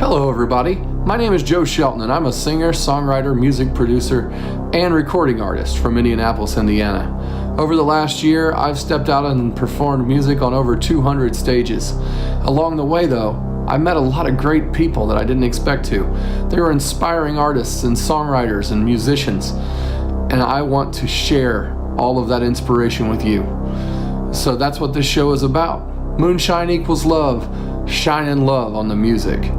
Hello everybody, my name is Joe Shelton and I'm a singer, songwriter, music producer, and recording artist from Indianapolis, Indiana. Over the last year, I've stepped out and performed music on over 200 stages. Along the way though, I met a lot of great people that I didn't expect to. They were inspiring artists and songwriters and musicians, and I want to share all of that inspiration with you. So that's what this show is about. Moonshine equals love, shine in love on the music.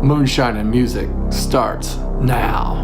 Moonshine and music starts now.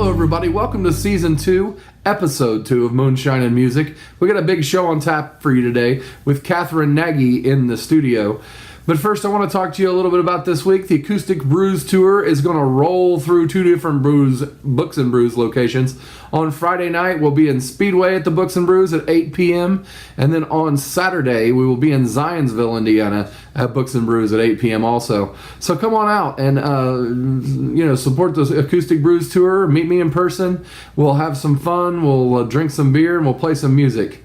Everybody, welcome to Season 2, Episode 2 of Moonshine and Music. We got a big show on tap for you today with Katherine Nagy in the studio. But first, I want to talk to you a little bit about this week. The Acoustic Brews Tour is going to roll through two different Books and Brews locations. On Friday night, we'll be in Speedway at the Books and Brews at 8 p.m. And then on Saturday, we will be in Zionsville, Indiana at Books and Brews at 8 p.m. also. So come on out and support the Acoustic Brews Tour. Meet me in person. We'll have some fun. We'll drink some beer and we'll play some music.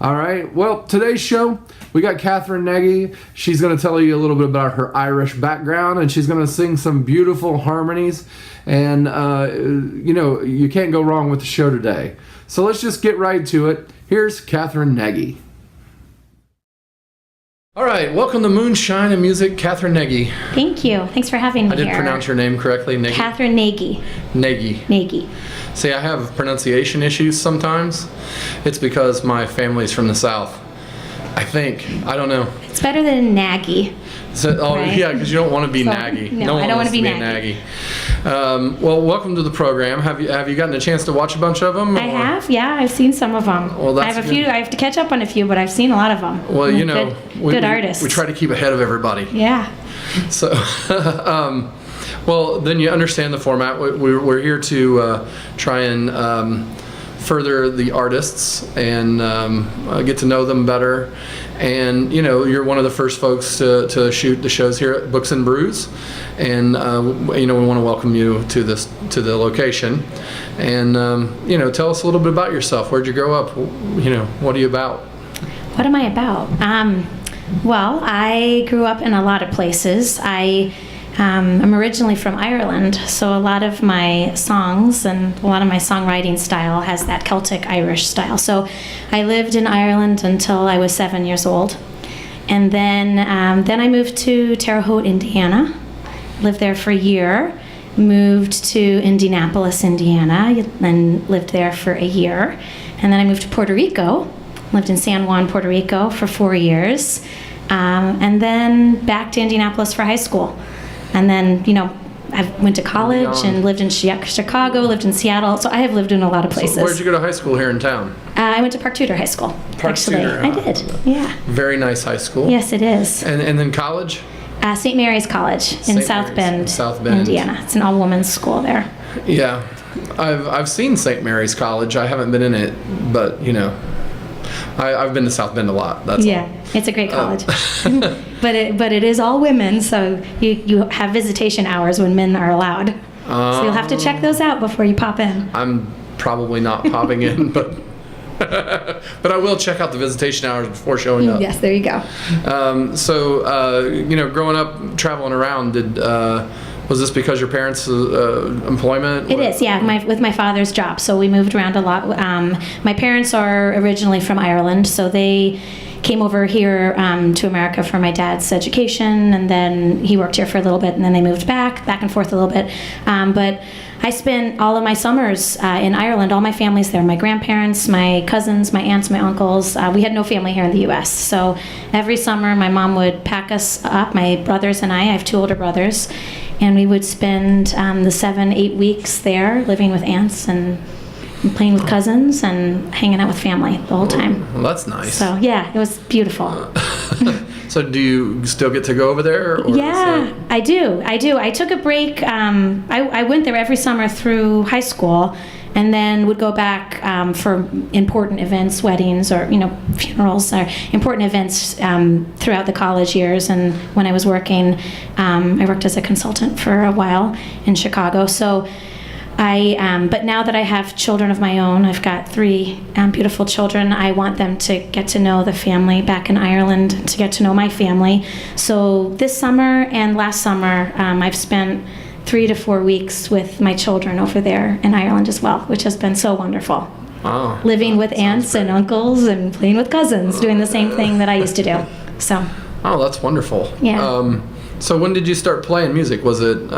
All right, well, today's show, we got Katherine Nagy. She's going to tell you a little bit about her Irish background, and she's going to sing some beautiful harmonies. And, you can't go wrong with the show today. So let's just get right to it. Here's Katherine Nagy. All right, welcome to Moonshine and Music, Katherine Nagy. Thank you. Thanks for having me here. I did pronounce your name correctly, Nagy. Katherine Nagy. Nagy. See, I have pronunciation issues sometimes. It's because my family's from the South. I think. I don't know. It's better than Nagy. Right? Yeah, because you don't want to be Nagy. No, I don't want to be Nagy. Well, welcome to the program. Have you gotten a chance to watch a bunch of them? I have. Yeah, I've seen some of them. Well, that's I have a few. I have to catch up on a few, but I've seen a lot of them. Well, good artists. We try to keep ahead of everybody. Yeah. So, well, then you understand the format. We're here to try and further the artists and get to know them better. And you're one of the first folks to shoot the shows here at Books and Brews, and we want to welcome you to the location. And tell us a little bit about yourself. Where'd you grow up? What are you about? What am I about? Well, I grew up in a lot of places. I'm originally from Ireland, so a lot of my songs and a lot of my songwriting style has that Celtic Irish style. So I lived in Ireland until I was 7 years old. And then I moved to Terre Haute, Indiana, lived there for a year, moved to Indianapolis, Indiana, then lived there for a year. And then I moved to Puerto Rico, lived in San Juan, Puerto Rico for 4 years, and then back to Indianapolis for high school. And then, I went to college and lived in Chicago, lived in Seattle. So I have lived in a lot of places. So where'd you go to high school here in town? I went to Park Tudor High School. Tudor. I did, yeah. Very nice high school. Yes, it is. And then college? St. Mary's College in South Bend, Indiana. It's an all-women's school there. Yeah. I've seen St. Mary's College. I haven't been in it, but, I've been to South Bend a lot. That's all. It's a great college. but it is all women, so you have visitation hours when men are allowed. So you'll have to check those out before you pop in. I'm probably not popping in, but I will check out the visitation hours before showing up. Yes, there you go. Growing up, traveling around, was this because your parents' employment? It is, yeah, with my father's job. So we moved around a lot. My parents are originally from Ireland, so they came over here to America for my dad's education, and then he worked here for a little bit, and then they moved back and forth a little bit. But I spent all of my summers in Ireland. All my family's there. My grandparents, my cousins, my aunts, my uncles. We had no family here in the U.S. So every summer my mom would pack us up, my brothers and I have two older brothers, and we would spend the 7-8 weeks there living with aunts and playing with cousins and hanging out with family the whole time. Well, that's nice. So yeah, it was beautiful. So do you still get to go over there? Or Yeah, I do. I took a break. I went there every summer through high school, and then would go back for important events, weddings, or funerals, or important events throughout the college years. And when I was working, I worked as a consultant for a while in Chicago. So but now that I have children of my own, I've got 3 beautiful children. I want them to get to know the family back in Ireland, to get to know my family. So this summer and last summer, I've spent 3 to 4 weeks with my children over there in Ireland as well, which has been so wonderful. Wow. Living with aunts and uncles and playing with cousins, doing the same thing that I used to do. So. Oh, that's wonderful. Yeah. So when did you start playing music? Was it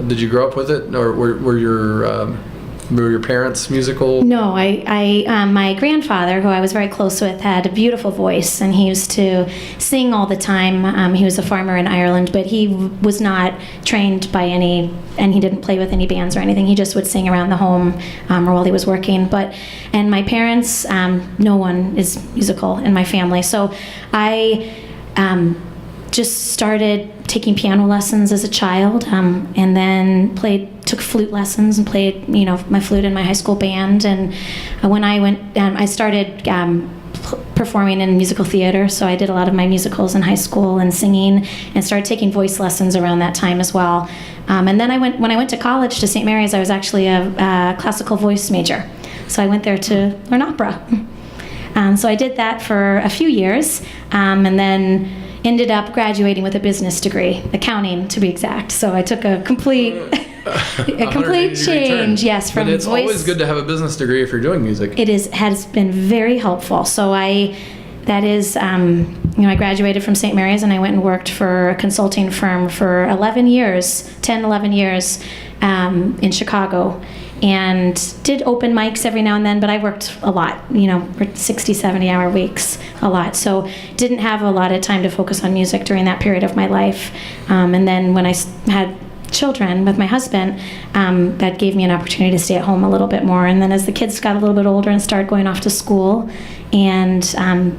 did you grow up with it, or were your parents musical? No, my grandfather, who I was very close with, had a beautiful voice, and he used to sing all the time. He was a farmer in Ireland, but he was not trained by any, and he didn't play with any bands or anything. He just would sing around the home or while he was working. And my parents, no one is musical in my family, so I just started taking piano lessons as a child, and then took flute lessons and played, my flute in my high school band. And when I went, I started performing in musical theater, so I did a lot of my musicals in high school and singing, and started taking voice lessons around that time as well. And then when I went to college to St. Mary's, I was actually a classical voice major, so I went there to learn opera. So I did that for a few years, and then ended up graduating with a business degree, accounting to be exact. So I took a complete change, yes, from But it's voice. always good to have a business degree if you're doing music. Has been very helpful. So I graduated from St. Mary's, and I went and worked for a consulting firm for 11 years in Chicago, and did open mics every now and then, but I worked a lot, 60, 70-hour weeks, a lot. So didn't have a lot of time to focus on music during that period of my life. And then when I had children with my husband, that gave me an opportunity to stay at home a little bit more. And then as the kids got a little bit older and started going off to school, and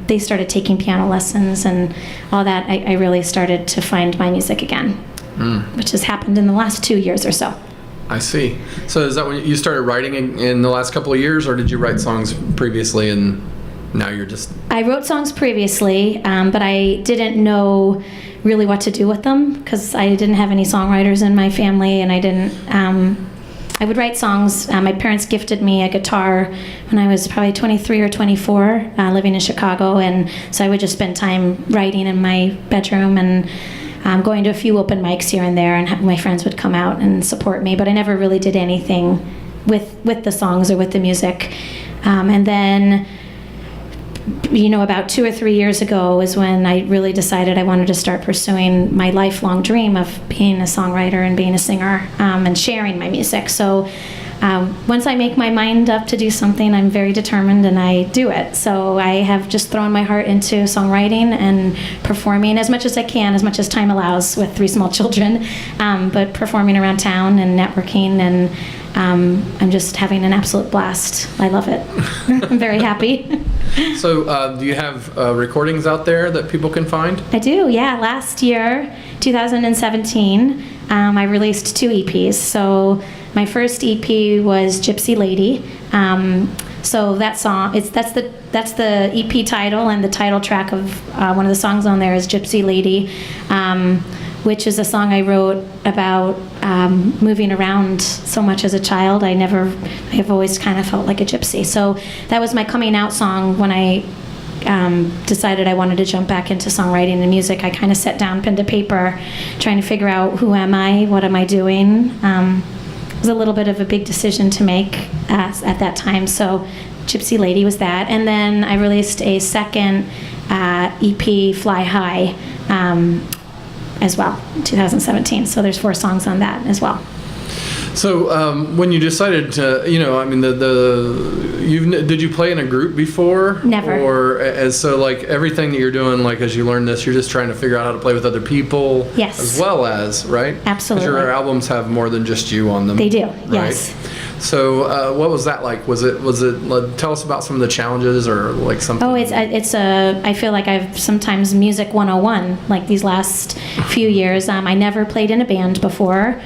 they started taking piano lessons and all that, I really started to find my music again, which has happened in the last 2 years or so. I see. So is that when you started writing in the last couple of years, or did you write songs previously and now you're just... I wrote songs previously, but I didn't know really what to do with them, because I didn't have any songwriters in my family, and I didn't... I would write songs. My parents gifted me a guitar when I was probably 23 or 24, living in Chicago, and so I would just spend time writing in my bedroom and going to a few open mics here and there, and my friends would come out and support me, but I never really did anything with the songs or with the music. And then, about 2 or 3 years ago is when I really decided I wanted to start pursuing my lifelong dream of being a songwriter and being a singer, and sharing my music. So once I make my mind up to do something, I'm very determined, and I do it. So I have just thrown my heart into songwriting and performing as much as I can, as much as time allows with 3 small children, but performing around town and networking, and I'm just having an absolute blast. I love it. I'm very happy. So do you have recordings out there that people can find? I do, yeah. Last year, 2017, I released 2 EPs. So my first EP was Gypsy Lady. So that song, that's the EP title, and the title track of one of the songs on there is Gypsy Lady, which is a song I wrote about moving around so much as a child. I have always kind of felt like a gypsy. So that was my coming out song when I decided I wanted to jump back into songwriting and music. I kind of sat down, pen to paper, trying to figure out who am I, what am I doing. It was a little bit of a big decision to make at that time. So Gypsy Lady was that. And then I released a second EP, Fly High, as well, 2017. So there's 4 songs on that as well. So when you decided to, I mean, did you play in a group before? Never. Or as so like everything that you're doing, like as you learn this, you're just trying to figure out how to play with other people. Yes. As well as, right? Absolutely. 'Cause your albums have more than just you on them. They do. Right? Yes. So what was that like? Was it tell us about some of the challenges or like something? Oh, I feel like I've sometimes music 101, like these last few years. I never played in a band before.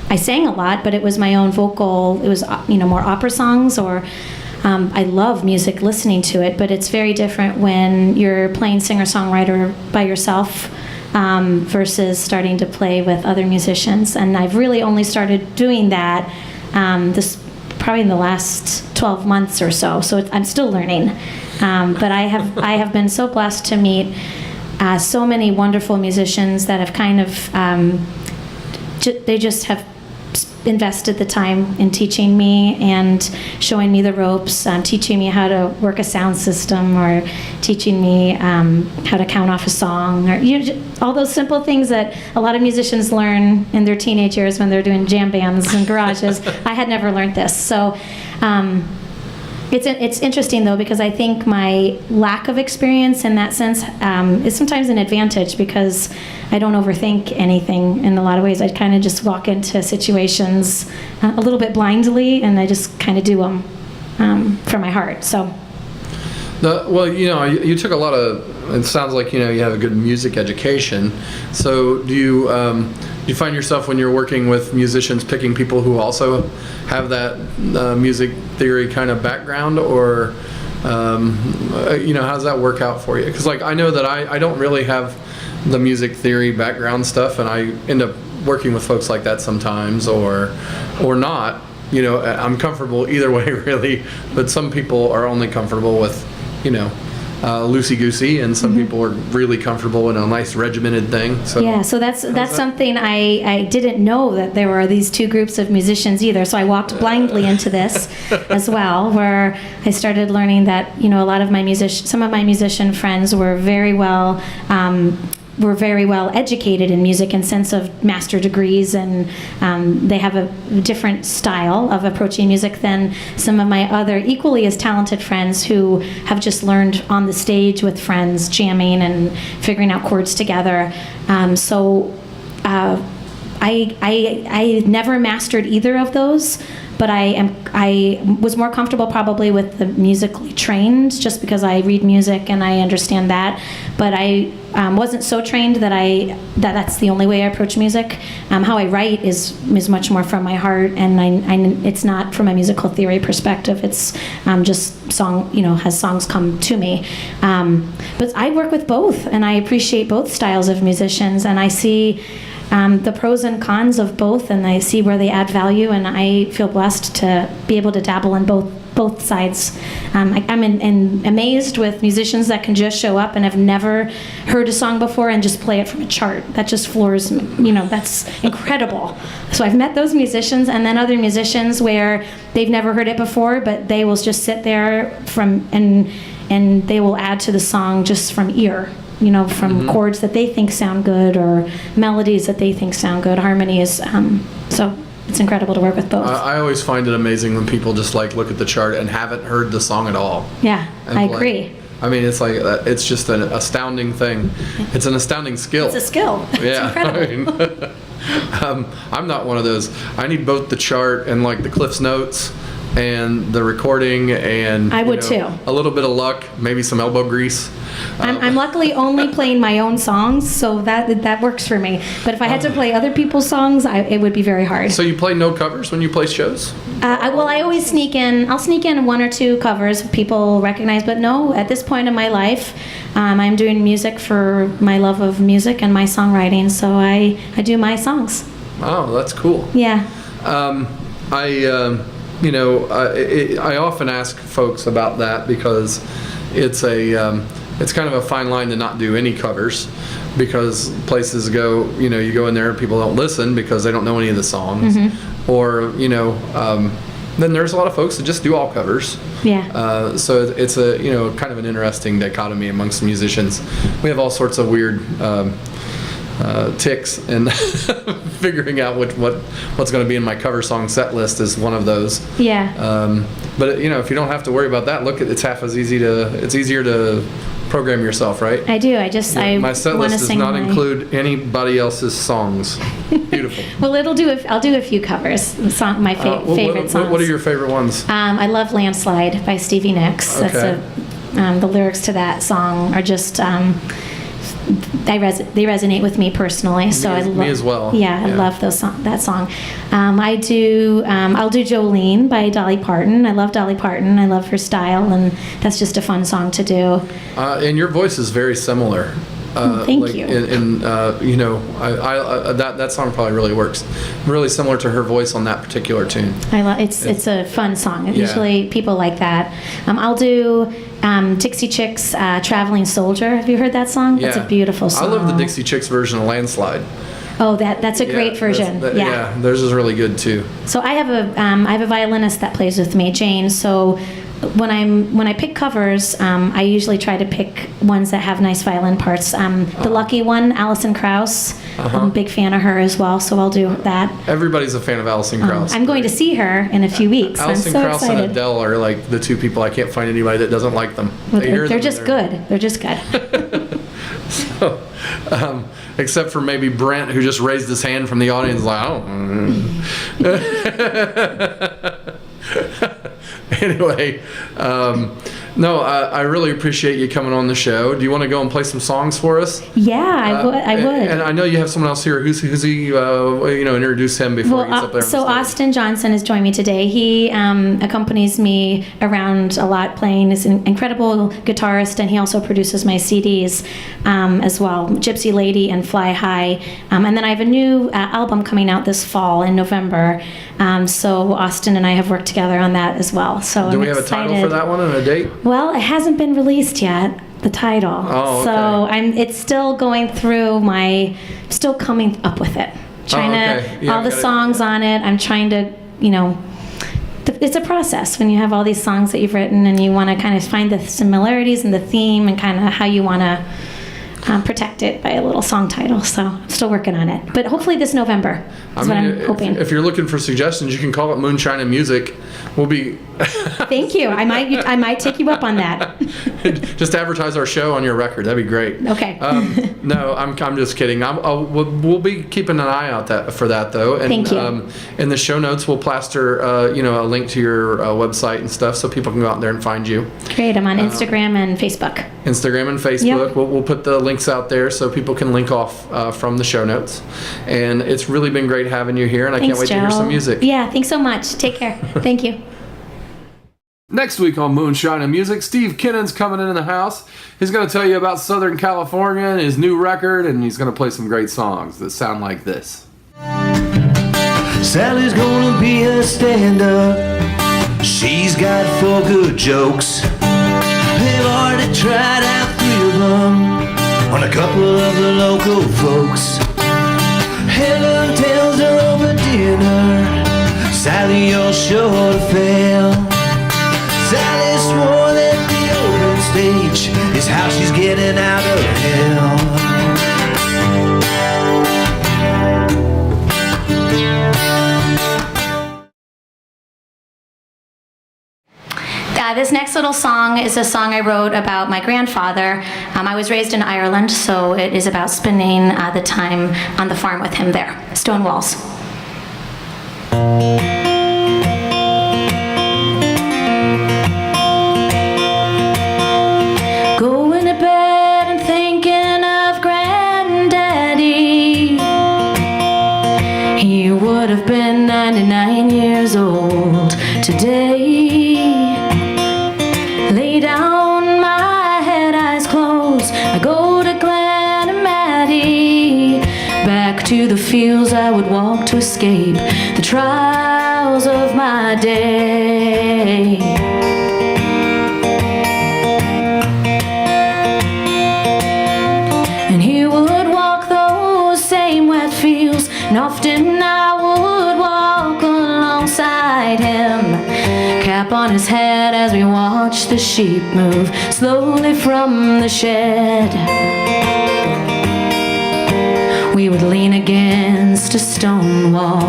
I sang a lot, but it was my own vocal. It was, more opera songs or I love music, listening to it, but it's very different when you're playing singer-songwriter by yourself versus starting to play with other musicians. And I've really only started doing that this probably in the last 12 months or so. So I'm still learning, but I have been so blessed to meet so many wonderful musicians that have kind of they just have invested the time in teaching me and showing me the ropes, teaching me how to work a sound system, or teaching me how to count off a song, or all those simple things that a lot of musicians learn in their teenage years when they're doing jam bands and garages. I had never learned this. So it's interesting, though, because I think my lack of experience in that sense is sometimes an advantage, because I don't overthink anything in a lot of ways. I kind of just walk into situations a little bit blindly, and I just kind of do them from my heart. So. You took a lot of. It sounds like you have a good music education. So do you find yourself when you're working with musicians picking people who also have that music theory kind of background, or how does that work out for you? Because like I know that I don't really have the music theory background stuff, and I end up working with folks like that sometimes, or not. I'm comfortable either way, really. But some people are only comfortable with loosey-goosey, and some people are really comfortable in a nice regimented thing. So yeah, so that's something I didn't know, that there were these two groups of musicians either. So I walked blindly into this as well, where I started learning that some of my musician friends were very well educated in music in sense of master degrees, and they have a different style of approaching music than some of my other equally as talented friends who have just learned on the stage with friends, jamming and figuring out chords together. I never mastered either of those, but I was more comfortable probably with the musically trained, just because I read music and I understand that. But I wasn't so trained that's the only way I approach music. How I write is much more from my heart, and it's not from a musical theory perspective. It's just has songs come to me. But I work with both, and I appreciate both styles of musicians, and I see the pros and cons of both, and I see where they add value, and I feel blessed to be able to dabble in both sides. I'm amazed with musicians that can just show up and have never heard a song before and just play it from a chart. That just floors me. That's incredible. So I've met those musicians, and then other musicians where they've never heard it before, but they will just sit there and they will add to the song just from ear. From chords that they think sound good, or melodies that they think sound good, harmonies. So it's incredible to work with both. I always find it amazing when people just look at the chart and haven't heard the song at all. Yeah, I agree. I mean, it's it's just an astounding thing. It's an astounding skill. It's a skill. Yeah, it's incredible. I'm not one of those. I need both the chart and the Cliff's Notes and the recording, and I would too. A little bit of luck, maybe some elbow grease. I'm luckily only playing my own songs, so that works for me. But if I had to play other people's songs, it would be very hard. So you play no covers when you play shows? I always sneak in. I'll sneak in one or two covers people recognize, but no, at this point in my life, I'm doing music for my love of music and my songwriting, so I do my songs. Oh, that's cool. Yeah. I often ask folks about that, because it's kind of a fine line to not do any covers, because places go, you go in there and people don't listen because they don't know any of the songs, or then there's a lot of folks that just do all covers. Yeah. So it's a kind of an interesting dichotomy amongst musicians. We have all sorts of weird ticks, and figuring out what's going to be in my cover song set list is one of those. Yeah. But if you don't have to worry about that, it's easier to program yourself, right? I do. My set list does not include anybody else's songs. Beautiful. Well, I'll do a few covers. My favorite songs. What are your favorite ones? I love "Landslide" by Stevie Nicks. Okay. That's the lyrics to that song are just they resonate with me personally. So me as well. Yeah, I love that song. I'll do "Jolene" by Dolly Parton. I love Dolly Parton. I love her style, and that's just a fun song to do. And your voice is very similar. Thank you. And that song probably really works. Really similar to her voice on that particular tune. It's a fun song. Usually people like that. I'll do Dixie Chicks, "Traveling Soldier." Have you heard that song? Yeah. That's a beautiful song. I love the Dixie Chicks version of "Landslide." Oh, that's a great version. Yeah, theirs is really good too. So I have a violinist that plays with me, Jane. So when I pick covers, I usually try to pick ones that have nice violin parts. The lucky one, Alison Krauss. I'm a big fan of her as well, so I'll do that. Everybody's a fan of Alison Krauss. I'm going to see her in a few weeks. Alison I'm so Krauss excited. and Adele are like the two people I can't find anybody that doesn't like them. Well, they're just good. They're just good. So, except for maybe Brent, who just raised his hand from the audience, like, I don't. Anyway, no, I really appreciate you coming on the show. Do you want to go and play some songs for us? Yeah, I would. And I know you have someone else here. Who's he? Introduce him before he gets up there. So Austin Johnson has joined me today. He accompanies me around a lot, playing. He's an incredible guitarist, and he also produces my CDs as well, Gypsy Lady and Fly High. And then I have a new album coming out this fall in November. So Austin and I have worked together on that as well. So do we have a title for that one and a date? Well, it hasn't been released yet, the title. Oh, okay. So it's still going through still coming up with it. All the songs on it, I'm trying to, it's a process when you have all these songs that you've written and you want to kind of find the similarities in the theme and kind of how you want to protect it by a little song title. So I'm still working on it. But hopefully this November is what I'm hoping. If you're looking for suggestions, you can call it Moonshine and Music. We'll be... Thank you. I might take you up on that. Just advertise our show on your record. That'd be great. Okay. No, I'm just kidding. We'll be keeping an eye out for that, though. And, Thank you. In the show notes, we'll plaster a link to your website and stuff so people can go out there and find you. Great. I'm on Instagram and Facebook. Instagram and Facebook. Yep. We'll put the links out there so people can link off from the show notes. And it's really been great having you here, and I can't wait to hear some music. Yeah, thanks so much. Take care. Thank you. Next week on Moonshine and Music, Steve Kinnon's coming in the house. He's going to tell you about Southern California and his new record, and he's going to play some great songs that sound like this. Sally's gonna be a stand-up. She's got 4 good jokes. They've already tried out 3 of them on a couple of the local folks. Helen tells her over dinner, Sally, you're sure to fail. Sally swore that the open stage is how she's getting out of hell. This next little song is a song I wrote about my grandfather. I was raised in Ireland, so it is about spending the time on the farm with him there. Stone Walls. Going to bed and thinking of Granddaddy. He would have been 99 years old today. Lay down my head, eyes closed. I go to Glen and Maddie. Back to the fields I would walk to escape the trials of my day. And he would walk those same wet fields, and often I would walk alongside him. Cap on his head as we watch the sheep move slowly from the shed. we would lean against a stone wall.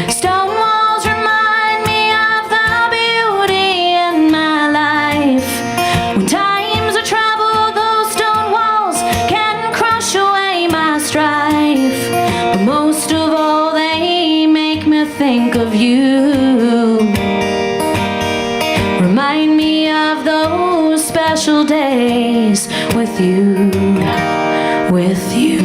Stone walls remind me of the beauty in my life. When times of trouble, those stone walls can crush away my strife. But most of all, they make me think of you. Remind me of those special days with you, with you.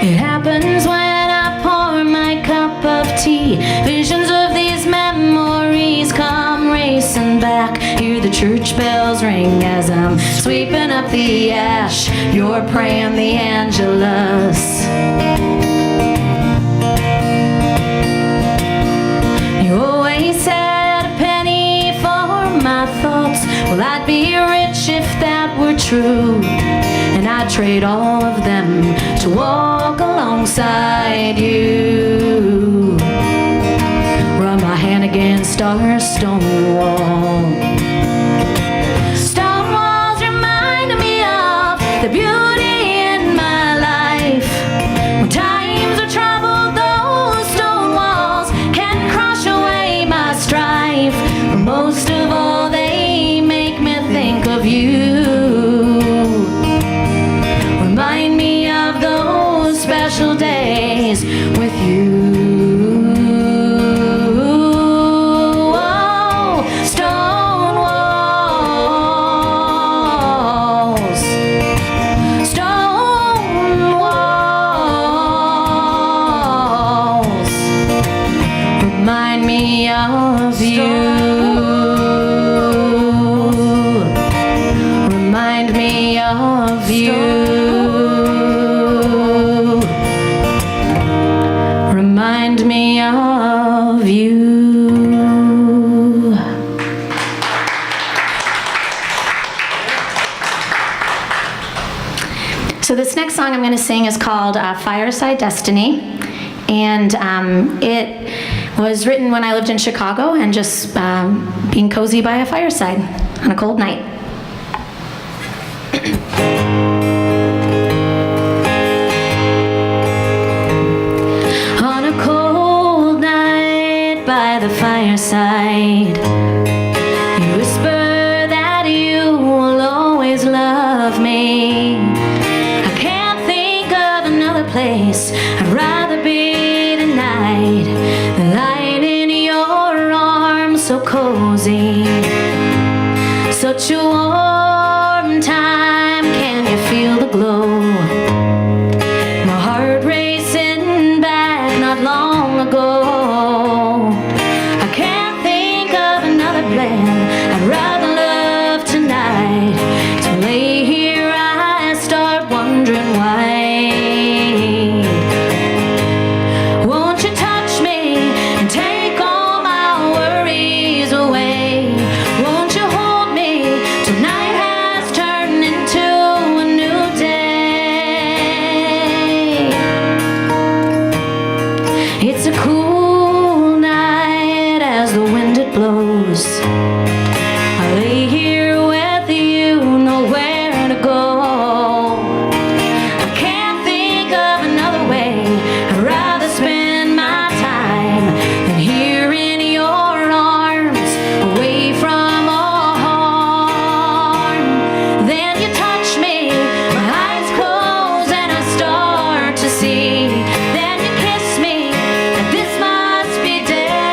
It happens when I pour my cup of tea. Visions of these memories come racing back. Hear the church bells ring as I'm sweeping up the ash. You're praying the Angelus. You always said a penny for my thoughts. Well, I'd be rich if that were true, and I'd trade all of them to walk alongside you. Rub my hand against our stone wall. Stone walls remind me of the beauty in my life. When times are troubled, those stone walls can crush away my strife. But most of all, they make me think of you. Remind me of those special days with you. Oh, stone walls. Stone walls. Remind me of you. Remind me of you. Remind me of you. So this next song I'm going to sing is called Fireside Destiny, and it was written when I lived in Chicago and just being cozy by a fireside on a cold night. On a cold night by the fireside, you whisper that you will always love me. I can't think of another place I'd rather be tonight. The light in your arms so cozy, such a warm time. Can you feel the glow? My heart racing back not long ago. I can't think of another plan I'd rather love tonight. So lay here, I start wondering why. Won't you touch me and take all my worries away? Won't you hold me till night has turned into a new day? It's a cool night as the wind it blows. I lay here with you, nowhere to go. I can't think of another way I'd rather spend my time than here in your arms, away from all harm. Then you touch me, my eyes close and I start to see. Then you kiss me, and this must be destiny.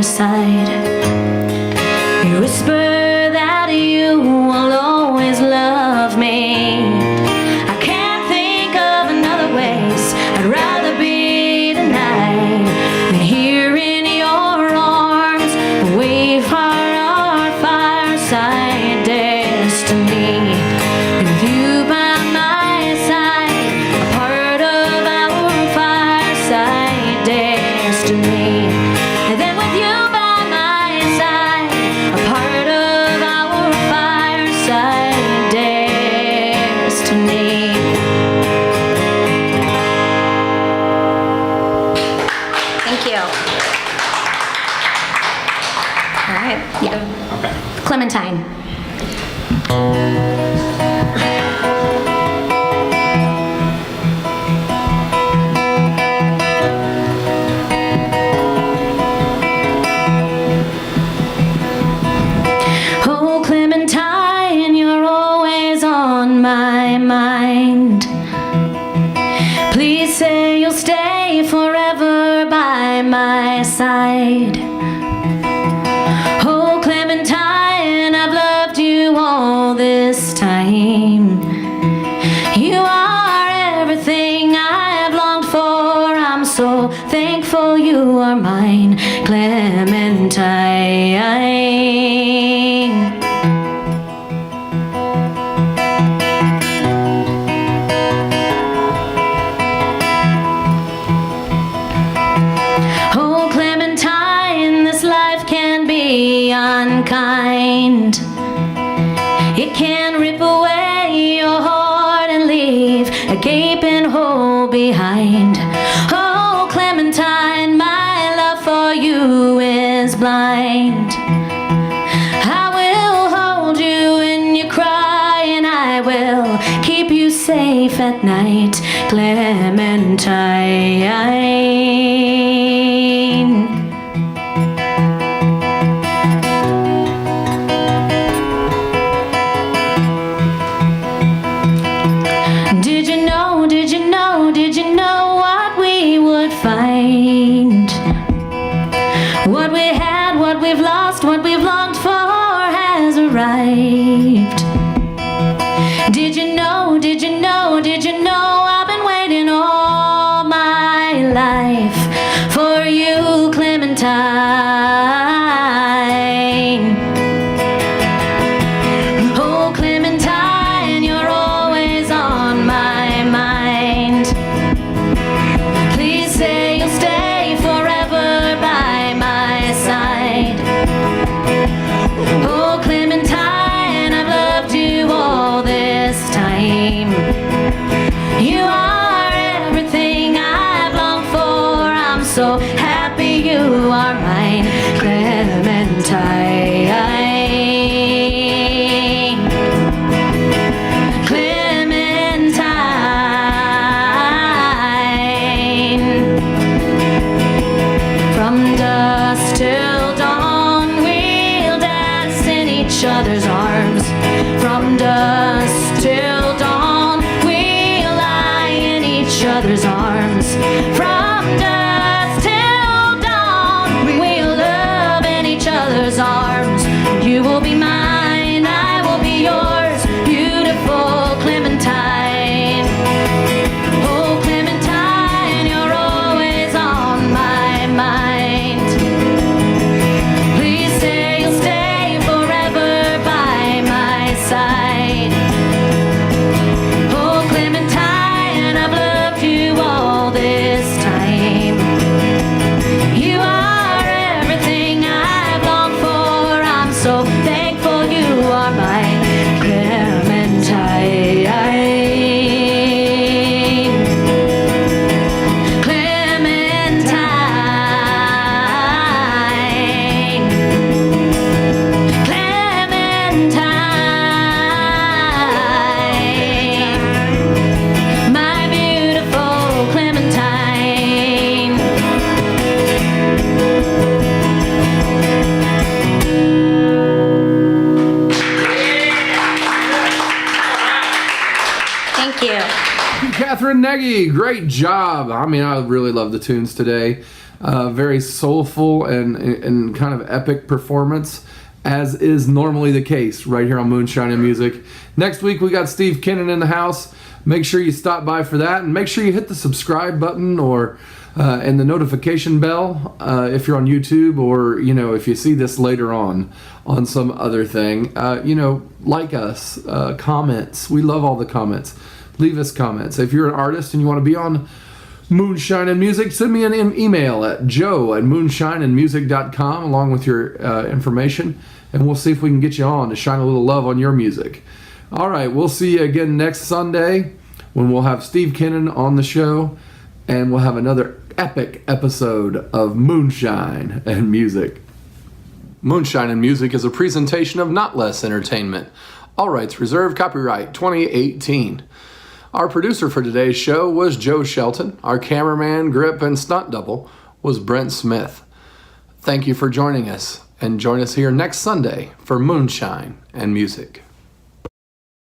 fireside. You whisper that you will always love me. I can't think of another ways I'd rather be tonight than here in your arms. Wave our fireside destiny. And with you by my side, a part of our fireside destiny. And then with you by my side, a part of our fireside destiny. Thank you. All right. Yeah. Okay. Clementine. Oh, Clementine, you're always on my mind. Please say you'll stay forever by my side. Oh, Clementine, I've loved you all this time. You are everything I've longed for. I'm so thankful you are mine, Clementine. Oh, Clementine, this life can be unkind. It can rip away your heart and leave a gaping hole behind. Oh, Clementine, my love for you is blind. I will hold you when you cry, and I will keep you safe at night, Clementine. Did you know, did you know, did you know what we would find? What we had, what we've lost, what we've longed for has arrived. Did you know, did you know, did you know I've been waiting all my life for you, Clementine. Oh, Clementine, you're always on my mind. Please say you'll stay forever by my side. Oh, Clementine, I've loved you all this time. You are everything I've longed for. I'm so happy you are mine, Clementine. Clementine. From dusk till dawn, we'll dance in each other's arms. From dusk till dawn, we'll lie in each other's arms. From dusk till dawn, we'll love in each other's arms. You will be mine, I will be yours, beautiful Clementine. Oh, Clementine, you're always on my mind. Please say you'll stay forever by my side. Oh, Clementine, I've loved you all this time. You are everything I've longed for. I'm so thankful you are mine, Clementine. Clementine. Clementine. My beautiful Clementine. Thank you. Katherine Nagy, great job. I mean, I really love the tunes today. Very soulful and kind of epic performance, as is normally the case right here on Moonshine and Music. Next week we got Steve Kennan in the house. Make sure you stop by for that, and make sure you hit the subscribe button or and the notification bell if you're on YouTube, or if you see this later on some other thing. Like us, comments. We love all the comments. Leave us comments. If you're an artist and you want to be on Moonshine and Music, send me an email at joe@moonshineandmusic.com along with your information, and we'll see if we can get you on to shine a little love on your music. All right, we'll see you again next Sunday when we'll have Steve Kennan on the show, and we'll have another epic episode of Moonshine and Music. Moonshine and Music is a presentation of Notlehs Entertainment. All rights reserved, copyright 2018. Our producer for today's show was Joe Shelton. Our cameraman, grip, and stunt double was Brent Smith. Thank you for joining us, and join us here next Sunday for Moonshine and Music.